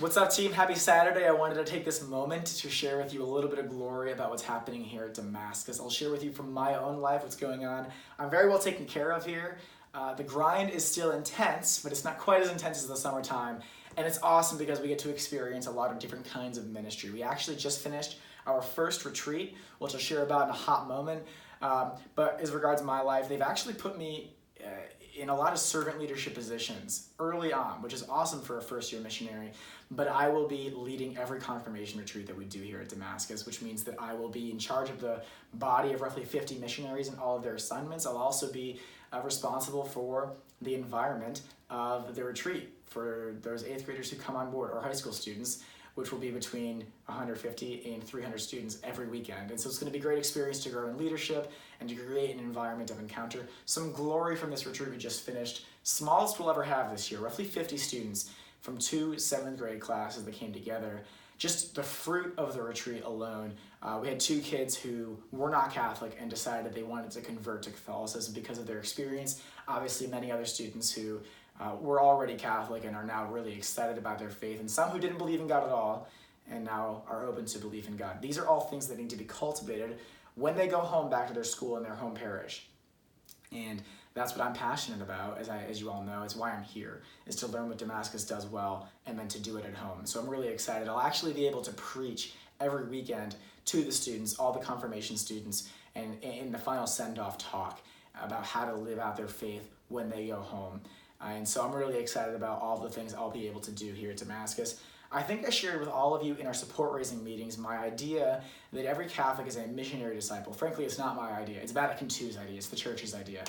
What's up, team? Happy Saturday. I wanted to take this moment to share with you a little bit of glory about what's happening here at Damascus. I'll share with you from my own life what's going on. I'm very well taken care of here. The grind is still intense, but it's not quite as intense as the summertime. And it's awesome because we get to experience a lot of different kinds of ministry. We actually just finished our first retreat, which I'll share about in a hot moment. But as regards my life, they've actually put me in a lot of servant leadership positions early on, which is awesome for a first-year missionary. But I will be leading every confirmation retreat that we do here at Damascus, which means that I will be in charge of the body of roughly 50 missionaries and all of their assignments. I'll also be responsible for the environment of the retreat for those 8th graders who come on board, or high school students, which will be between 150 and 300 students every weekend. And so it's going to be a great experience to grow in leadership and to create an environment of encounter. Some glory from this retreat we just finished, smallest we'll ever have this year, roughly 50 students from 2 7th grade classes that came together. Just the fruit of the retreat alone. We had 2 kids who were not Catholic and decided they wanted to convert to Catholicism because of their experience. Obviously, many other students who were already Catholic and are now really excited about their faith, and some who didn't believe in God at all and now are open to belief in God. These are all things that need to be cultivated when they go home back to their school in their home parish. And that's what I'm passionate about, as you all know. It's why I'm here, is to learn what Damascus does well and then to do it at home. So I'm really excited. I'll actually be able to preach every weekend to the students, all the confirmation students, and in the final send-off talk about how to live out their faith when they go home. And so I'm really excited about all the things I'll be able to do here at Damascus. I think I shared with all of you in our support-raising meetings my idea that every Catholic is a missionary disciple. Frankly, it's not my idea. It's Vatican II's idea. It's the Church's idea.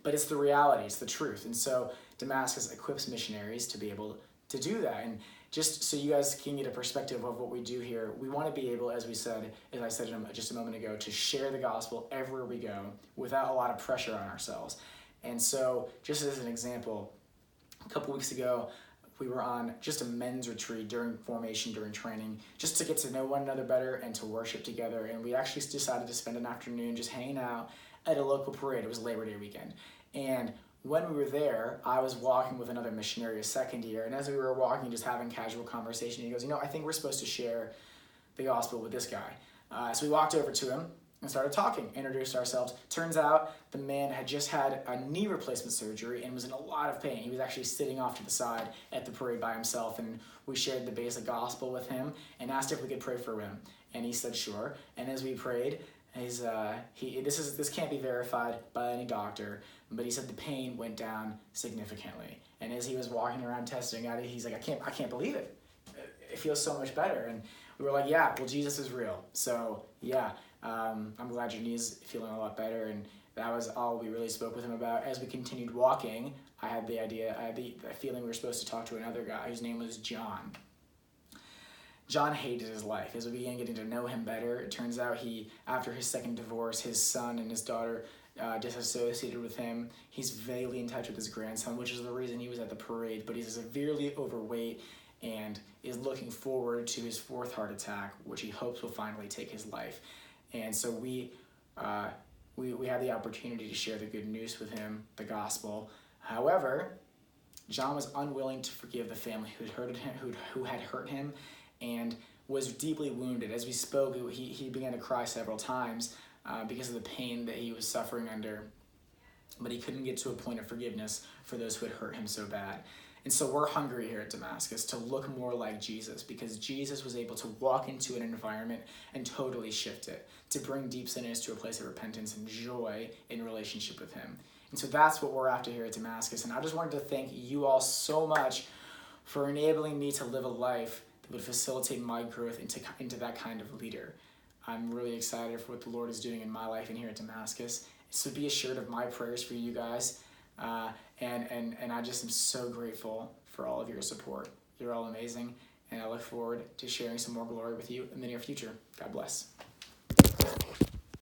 But it's the reality. It's the truth. And so Damascus equips missionaries to be able to do that. And just so you guys can get a perspective of what we do here, we want to be able, as I said just a moment ago, to share the gospel everywhere we go without a lot of pressure on ourselves. And so, just as an example, a couple weeks ago, we were on just a men's retreat during formation, during training, just to get to know one another better and to worship together. And we actually decided to spend an afternoon just hanging out at a local parade. It was Labor Day weekend. And when we were there, I was walking with another missionary, a second year, and as we were walking, just having casual conversation, he goes, I think we're supposed to share the gospel with this guy. So we walked over to him and started talking, introduced ourselves. Turns out the man had just had a knee replacement surgery and was in a lot of pain. He was actually sitting off to the side at the parade by himself, and we shared the basic gospel with him and asked if we could pray for him. And he said sure. And as we prayed, this can't be verified by any doctor, but he said the pain went down significantly. And as he was walking around testing out, he's like, I can't believe it. It feels so much better. And we were like, yeah, well, Jesus is real. So yeah. I'm glad your knee's feeling a lot better, and that was all we really spoke with him about. As we continued walking, I had the feeling we were supposed to talk to another guy whose name was John. John hated his life. As we began getting to know him better, it turns out after his second divorce, his son and his daughter disassociated with him. He's vaguely in touch with his grandson, which is the reason he was at the parade, but he's severely overweight and is looking forward to his 4th heart attack, which he hopes will finally take his life. And so we had the opportunity to share the good news with him, the gospel. However, John was unwilling to forgive the family who had hurt him, and was deeply wounded. As we spoke, he began to cry several times because of the pain that he was suffering under, but he couldn't get to a point of forgiveness for those who had hurt him so bad. And so we're hungry here at Damascus to look more like Jesus, because Jesus was able to walk into an environment and totally shift it, to bring deep sinners to a place of repentance and joy in relationship with him. And so that's what we're after here at Damascus. And I just wanted to thank you all so much for enabling me to live a life that would facilitate my growth into that kind of leader. I'm really excited for what the Lord is doing in my life and here at Damascus. So be assured of my prayers for you guys. And I just am so grateful for all of your support. You're all amazing, and I look forward to sharing some more glory with you in the near future. God bless.